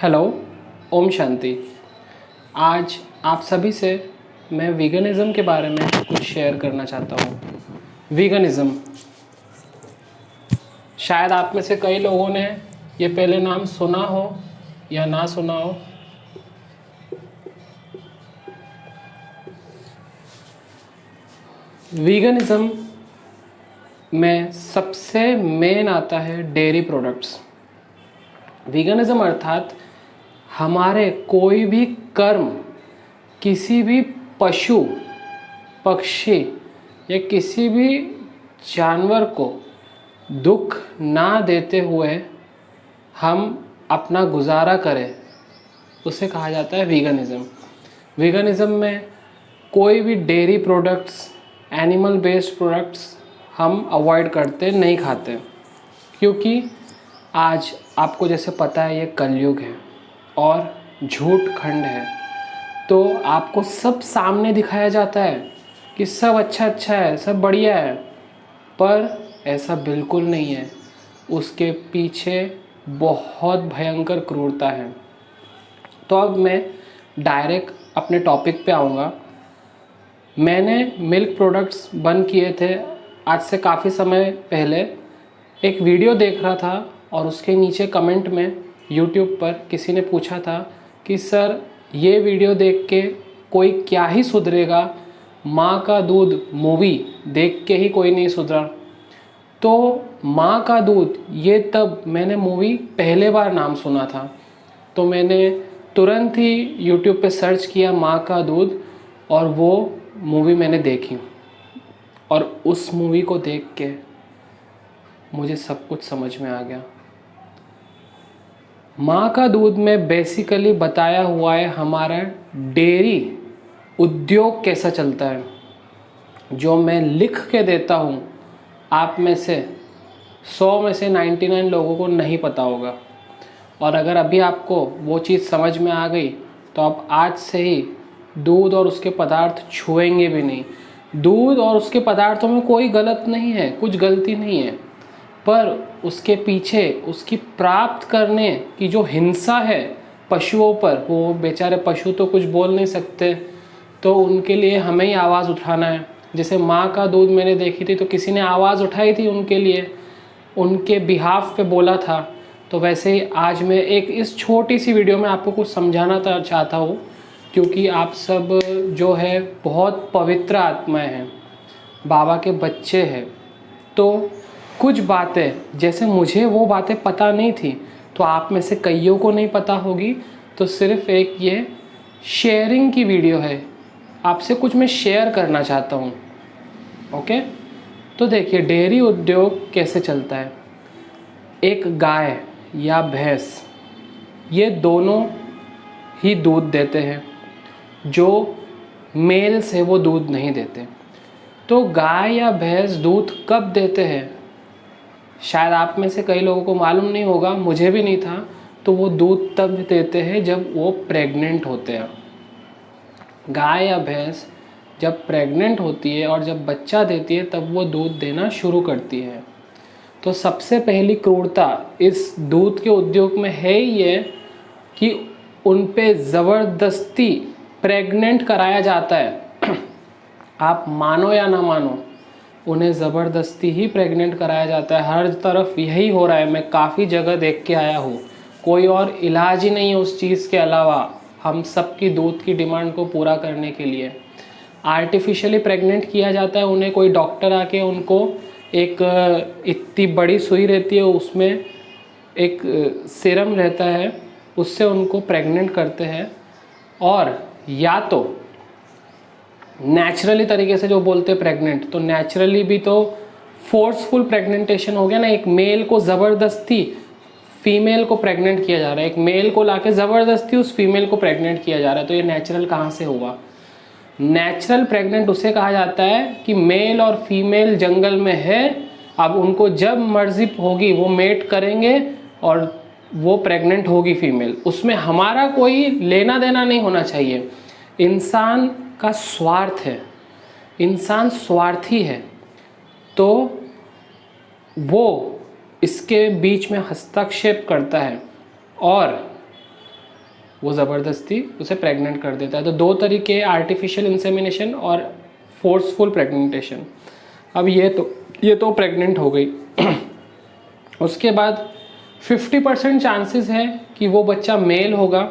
Hello, Om Shanti. आज आप सभी से मैं वीगनिज़म के बारे में कुछ शेयर करना चाहता हूँ। वीगनिज़म, शायद आप में से कई लोगों ने ये पहले नाम सुना हो या ना सुना हो। वीगनिज़म में सबसे मेन आता है डेयरी प्रोडक्ट्स। वीगनिज़म अर्थात हमारे कोई भी कर्म किसी भी पशु, पक्षी या किसी भी जानवर को दुख ना देते हुए हम अपना गुजारा करें, उसे कहा जाता है वीगनिज़म। वीगनिज़म में कोई भी dairy products, animal based products हम अवॉइड करते, नहीं खाते, क्योंकि आज आपको जैसे पता है ये कलयुग है और झूठ खंड है। तो आपको सब सामने दिखाया जाता है कि सब अच्छा अच्छा है, सब बढ़िया है, पर ऐसा बिल्कुल नहीं है। उसके पीछे बहुत भयंकर क्रूरता है। तो अब मैं डायरेक्ट अपने टॉपिक पे आऊँगा। मैंने मिल्क प्रोडक्ट्स बंद किए थे आज से काफ़ी समय पहले। एक वीडियो देख रहा था और उसके नीचे कमेंट में यूट्यूब पर किसी ने पूछा था कि सर ये वीडियो देख के कोई क्या ही सुधरेगा, माँ का दूध मूवी देख के ही कोई नहीं सुधरा। तो माँ का दूध, ये तब मैंने मूवी पहले बार नाम सुना था, तो मैंने तुरंत ही यूट्यूब पे सर्च किया माँ का दूध और वो मूवी मैंने देखी। और उस मूवी को देख के मुझे सब कुछ समझ में आ गया। माँ का दूध में बेसिकली बताया हुआ है हमारा डेयरी उद्योग कैसा चलता है, जो मैं लिख के देता हूँ। आप में से 100 में से 99 लोगों को नहीं पता होगा। और अगर अभी आपको वो चीज़ समझ में आ गई तो आप आज से ही दूध और उसके पदार्थ छुएंगे भी नहीं। दूध और उसके पदार्थों में कोई गलत नहीं है, कुछ गलती नहीं है, पर उसके पीछे उसकी प्राप्त करने की जो हिंसा है पशुओं पर, वो बेचारे पशु तो कुछ बोल नहीं सकते, तो उनके लिए हमें ही आवाज़ उठाना है। जैसे माँ का दूध मैंने देखी थी तो किसी ने आवाज़ उठाई थी उनके लिए, उनके बिहाफ पे बोला था। तो वैसे ही आज मैं एक इस छोटी सी वीडियो में आपको कुछ समझाना चाहता हूँ, क्योंकि आप सब जो है बहुत पवित्र आत्माएं हैं, बाबा के बच्चे हैं। तो कुछ बातें जैसे मुझे वो बातें पता नहीं थी, तो आप में से कईयों को नहीं पता होगी। तो सिर्फ एक ये शेयरिंग की वीडियो है, आपसे कुछ मैं शेयर करना चाहता हूँ। ओके, तो देखिए डेयरी उद्योग कैसे चलता है। एक गाय या भैंस, ये दोनों ही दूध देते हैं। जो मेल्स है वो दूध नहीं देते। तो गाय या भैंस दूध कब देते हैं, शायद आप में से कई लोगों को मालूम नहीं होगा, मुझे भी नहीं था। तो वो दूध तब देते हैं जब वो प्रेग्नेंट होते हैं। गाय या भैंस जब प्रेग्नेंट होती है और जब बच्चा देती है तब वो दूध देना शुरू करती है। तो सबसे पहली क्रूरता इस दूध के उद्योग में है ये कि उन पे ज़बरदस्ती प्रेग्नेंट कराया जाता है। आप मानो या ना मानो, उन्हें ज़बरदस्ती ही प्रेग्नेंट कराया जाता है। हर तरफ यही हो रहा है, मैं काफ़ी जगह देख के आया हूँ। कोई और इलाज ही नहीं है उस चीज़ के अलावा, हम सबकी दूध की डिमांड को पूरा करने के लिए आर्टिफिशियली प्रेग्नेंट किया जाता है। उन्हें कोई डॉक्टर आके उनको एक इतनी बड़ी सुई रहती है, उसमें एक सीरम रहता है, उससे उनको प्रेग्नेंट करते हैं। और या तो नेचुरली तरीके से जो बोलते हैं प्रेग्नेंट, तो नेचुरली भी तो फोर्सफुल प्रेग्नेंटेशन हो गया ना। एक मेल को ज़बरदस्ती फीमेल को प्रेग्नेंट किया जा रहा है, एक मेल को लाके ज़बरदस्ती उस फीमेल को प्रेग्नेंट किया जा रहा है। तो ये नेचुरल कहाँ से हुआ? नेचुरल प्रेग्नेंट उसे कहा जाता है कि मेल और फीमेल जंगल में है, अब उनको जब मर्जी होगी वो मेट करेंगे और वो प्रेग्नेंट होगी फीमेल। उसमें हमारा कोई लेना देना नहीं होना चाहिए। इंसान का स्वार्थ है, इंसान स्वार्थी है, तो वो इसके बीच में हस्तक्षेप करता है और वो ज़बरदस्ती उसे प्रेग्नेंट कर देता है। तो दो तरीके, आर्टिफिशियल इंसेमिनेशन और फोर्सफुल प्रेग्नेंटेशन। अब ये तो प्रेग्नेंट हो गई। उसके बाद 50% चांसेस है कि वो बच्चा मेल होगा,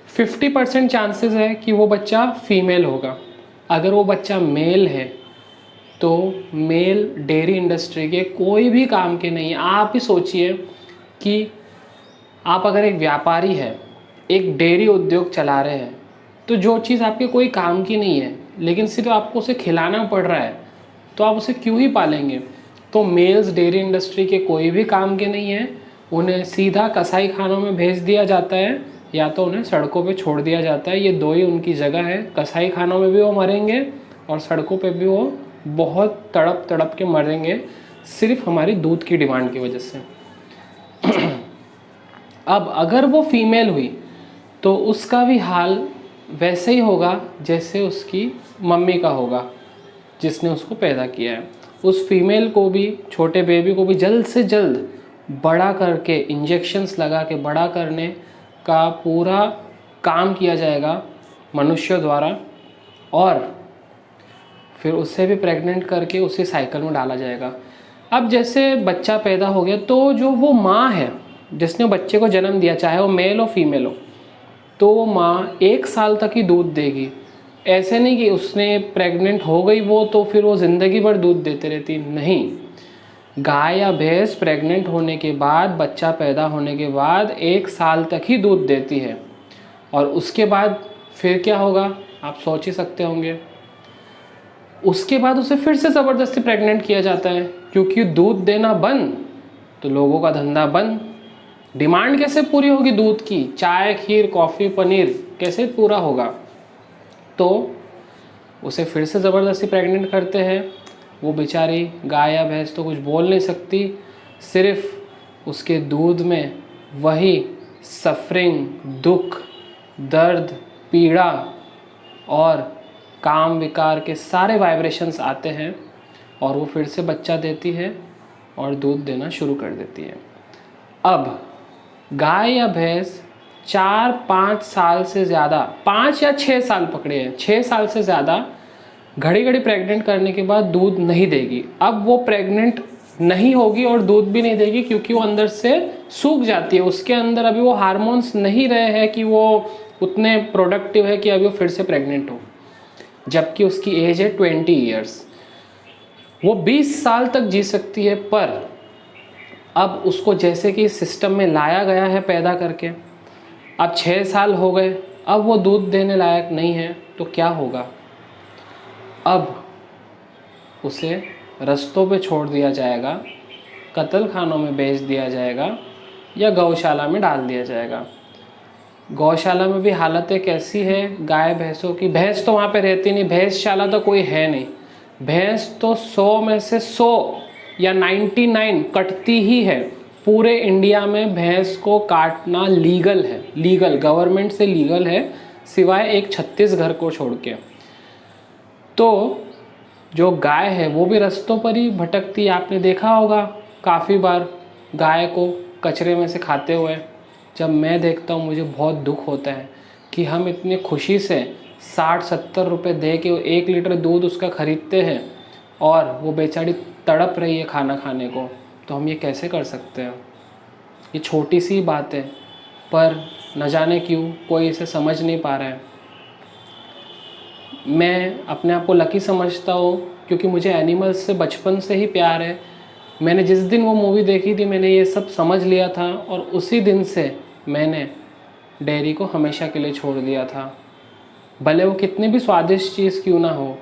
50% चांसेस है कि वो बच्चा फीमेल होगा। अगर वो बच्चा मेल है तो मेल डेयरी इंडस्ट्री के कोई भी काम के नहीं। आप ही सोचिए कि आप अगर एक व्यापारी है, एक डेयरी उद्योग चला रहे हैं, तो जो चीज़ आपके कोई काम की नहीं है लेकिन सिर्फ आपको उसे खिलाना पड़ रहा है, तो आप उसे क्यों ही पालेंगे। तो मेल्स डेयरी इंडस्ट्री के कोई भी काम के नहीं है। उन्हें सीधा कसाई खानों में भेज दिया जाता है या तो उन्हें सड़कों पे छोड़ दिया जाता है। ये दो ही उनकी जगह है। कसाई खानों में भी वो मरेंगे और सड़कों पे भी वो बहुत तड़प तड़प के मरेंगे, सिर्फ हमारी दूध की डिमांड की वजह से। अब अगर वो फीमेल हुई तो उसका भी हाल वैसे ही होगा जैसे उसकी मम्मी का होगा जिसने उसको पैदा किया है। उस फीमेल को भी, छोटे बेबी को भी जल्द से जल्द बड़ा करके, इंजेक्शंस लगा के बड़ा करने का पूरा काम किया जाएगा मनुष्यों द्वारा, और फिर उससे भी प्रेग्नेंट करके उसे साइकिल में डाला जाएगा। अब जैसे बच्चा पैदा हो गया तो जो वो माँ है जिसने बच्चे को जन्म दिया, चाहे वो मेल हो फीमेल हो, तो वो माँ 1 साल तक ही दूध देगी। ऐसे नहीं कि उसने प्रेग्नेंट हो गई वो तो फिर वो ज़िंदगी भर दूध देते रहती, नहीं। गाय या भैंस प्रेग्नेंट होने के बाद, बच्चा पैदा होने के बाद 1 साल तक ही दूध देती है। और उसके बाद फिर क्या होगा आप सोच ही सकते होंगे। उसके बाद उसे फिर से ज़बरदस्ती प्रेग्नेंट किया जाता है, क्योंकि दूध देना बंद तो लोगों का धंधा बंद। डिमांड कैसे पूरी होगी दूध की? चाय, खीर, कॉफ़ी, पनीर कैसे पूरा होगा? तो उसे फिर से ज़बरदस्ती प्रेग्नेंट करते हैं। वो बेचारी गाय या भैंस तो कुछ बोल नहीं सकती, सिर्फ उसके दूध में वही सफरिंग, दुख, दर्द, पीड़ा और काम विकार के सारे वाइब्रेशंस आते हैं और वो फिर से बच्चा देती है और दूध देना शुरू कर देती है। अब गाय या भैंस 4-5 साल से ज़्यादा, 5 या 6 साल पकड़े हैं, 6 साल से ज़्यादा घड़ी घड़ी प्रेग्नेंट करने के बाद दूध नहीं देगी। अब वो प्रेग्नेंट नहीं होगी और दूध भी नहीं देगी, क्योंकि वो अंदर से सूख जाती है। उसके अंदर अभी वो हार्मोन्स नहीं रहे हैं कि वो उतने प्रोडक्टिव है कि अभी वो फिर से प्रेग्नेंट हो, जबकि उसकी एज है 20 ईयर्स। वो 20 साल तक जी सकती है, पर अब उसको जैसे कि सिस्टम में लाया गया है पैदा करके, अब 6 साल हो गए, अब वो दूध देने लायक नहीं है, तो क्या होगा? अब उसे रास्तों पे छोड़ दिया जाएगा, कत्ल खानों में बेच दिया जाएगा या गौशाला में डाल दिया जाएगा। गौशाला में भी हालतें कैसी है गाय भैंसों की? भैंस तो वहाँ पे रहती नहीं, भैंसशाला तो कोई है नहीं। भैंस तो 100 में से 100 या 99 कटती ही है। पूरे इंडिया में भैंस को काटना लीगल है, लीगल, गवर्नमेंट से लीगल है, सिवाय एक छत्तीसगढ़ को छोड़ के। तो जो गाय है वो भी रास्तों पर ही भटकती है। आपने देखा होगा काफ़ी बार गाय को कचरे में से खाते हुए। जब मैं देखता हूँ मुझे बहुत दुख होता है कि हम इतनी खुशी से 60-70 रुपये दे के 1 लीटर दूध उसका ख़रीदते हैं और वो बेचारी तड़प रही है खाना खाने को, तो हम ये कैसे कर सकते हैं? ये छोटी सी बात है, पर न जाने क्यों कोई इसे समझ नहीं पा रहा है। मैं अपने आप को लकी समझता हूँ क्योंकि मुझे एनिमल्स से बचपन से ही प्यार है। मैंने जिस दिन वो मूवी देखी थी मैंने ये सब समझ लिया था और उसी दिन से मैंने डेयरी को हमेशा के लिए छोड़ दिया था। भले वो कितनी भी स्वादिष्ट चीज़ क्यों ना हो,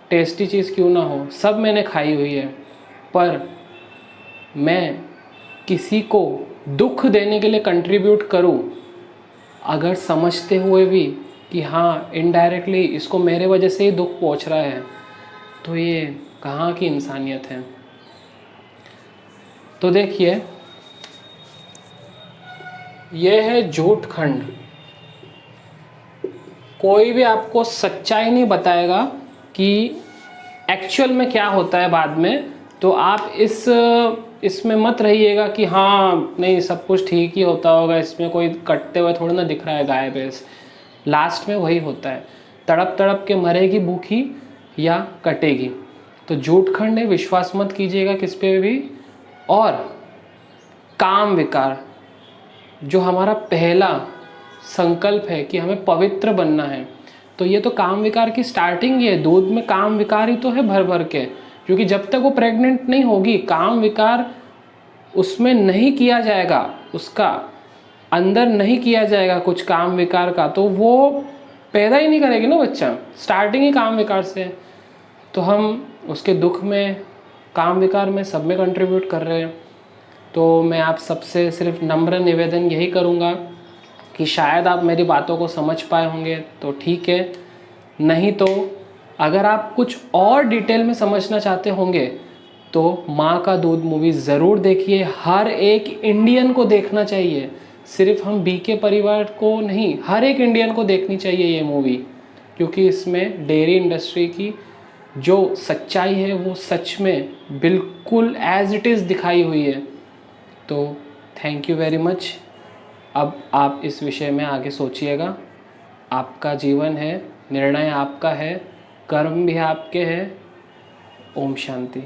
टेस्टी चीज़ क्यों ना हो, सब मैंने खाई हुई है, पर मैं किसी को दुख देने के लिए कंट्रीब्यूट करूं, अगर समझते हुए भी कि हाँ इनडायरेक्टली इसको मेरे वजह से ही दुख पहुंच रहा है, तो ये कहाँ की इंसानियत है। तो देखिए, ये है झूठ खंड। कोई भी आपको सच्चाई नहीं बताएगा कि एक्चुअल में क्या होता है बाद में। तो आप इस इसमें मत रहिएगा कि हाँ नहीं सब कुछ ठीक ही होता होगा, इसमें कोई कटते हुए थोड़ा ना दिख रहा है गाय भैंस। लास्ट में वही होता है, तड़प तड़प के मरेगी भूखी या कटेगी। तो झूठ खंडे विश्वास मत कीजिएगा किस पे भी। और काम विकार, जो हमारा पहला संकल्प है कि हमें पवित्र बनना है, तो ये तो काम विकार की स्टार्टिंग ही है। दूध में काम विकार ही तो है भर भर के, क्योंकि जब तक वो प्रेग्नेंट नहीं होगी काम विकार उसमें नहीं किया जाएगा, उसका अंदर नहीं किया जाएगा कुछ काम विकार का, तो वो पैदा ही नहीं करेगी ना बच्चा, स्टार्टिंग ही काम विकार से है। तो हम उसके दुख में, काम विकार में, सब में कंट्रीब्यूट कर रहे हैं। तो मैं आप सबसे सिर्फ नम्र निवेदन यही करूँगा कि शायद आप मेरी बातों को समझ पाए होंगे तो ठीक है, नहीं तो अगर आप कुछ और डिटेल में समझना चाहते होंगे तो माँ का दूध मूवी ज़रूर देखिए। हर एक इंडियन को देखना चाहिए, सिर्फ हम बीके परिवार को नहीं, हर एक इंडियन को देखनी चाहिए ये मूवी, क्योंकि इसमें डेयरी इंडस्ट्री की जो सच्चाई है वो सच में बिल्कुल एज इट इज़ दिखाई हुई है। तो थैंक यू वेरी मच। अब आप इस विषय में आगे सोचिएगा, आपका जीवन है, निर्णय आपका है, कर्म भी आपके हैं। ओम शांति।